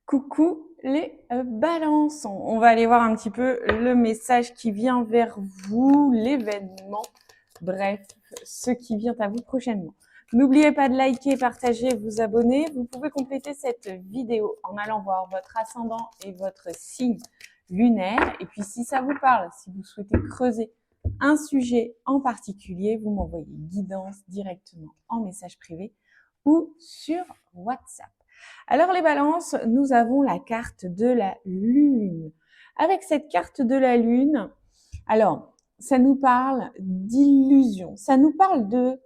Coucou les balances. On va aller voir un petit peu le message qui vient vers vous, l'événement, bref, ce qui vient à vous prochainement. N'oubliez pas de liker, partager, vous abonner. Vous pouvez compléter cette vidéo en allant voir votre ascendant et votre signe lunaire. Et puis si ça vous parle, si vous souhaitez creuser un sujet en particulier, vous m'envoyez guidance directement en message privé ou sur WhatsApp. Alors les balances, nous avons la carte de la lune. Avec cette carte de la lune, alors ça nous parle d'illusion, ça nous parle de,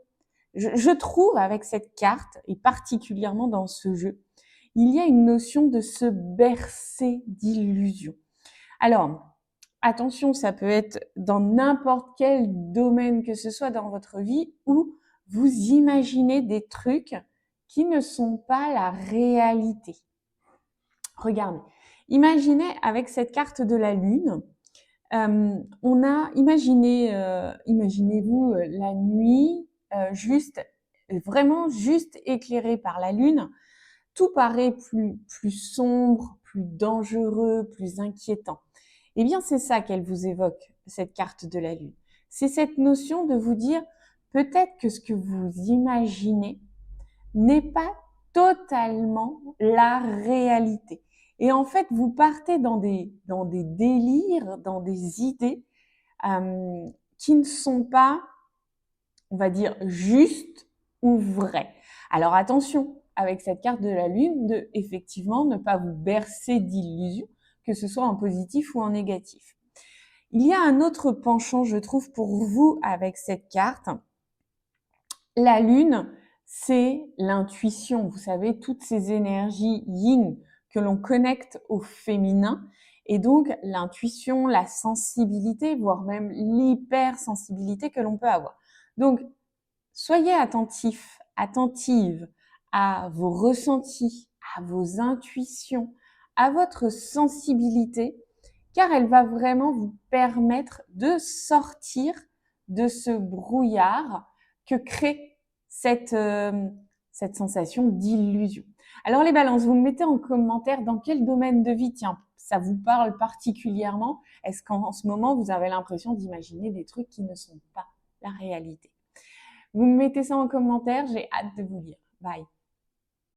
je trouve avec cette carte, et particulièrement dans ce jeu, il y a une notion de se bercer d'illusion. Alors, attention, ça peut être dans n'importe quel domaine que ce soit dans votre vie où vous imaginez des trucs qui ne sont pas la réalité. Regardez, imaginez avec cette carte de la lune, imaginez-vous la nuit, vraiment juste éclairée par la lune. Tout paraît plus sombre, plus dangereux, plus inquiétant. Eh bien, c'est ça qu'elle vous évoque, cette carte de la lune. C'est cette notion de vous dire, peut-être que ce que vous imaginez n'est pas totalement la réalité. Et en fait, vous partez dans des délires, dans des idées qui ne sont pas, on va dire, justes ou vraies. Alors attention, avec cette carte de la lune, de effectivement ne pas vous bercer d'illusions, que ce soit en positif ou en négatif. Il y a un autre penchant, je trouve, pour vous avec cette carte. La lune, c'est l'intuition. Vous savez, toutes ces énergies yin que l'on connecte au féminin. Et donc, l'intuition, la sensibilité, voire même l'hypersensibilité que l'on peut avoir. Donc, soyez attentifs, attentives à vos ressentis, à vos intuitions, à votre sensibilité, car elle va vraiment vous permettre de sortir de ce brouillard que crée cette sensation d'illusion. Alors les balances, vous me mettez en commentaire dans quel domaine de vie, tiens, ça vous parle particulièrement? Est-ce qu'en ce moment, vous avez l'impression d'imaginer des trucs qui ne sont pas la réalité? Vous me mettez ça en commentaire, j'ai hâte de vous lire. Bye.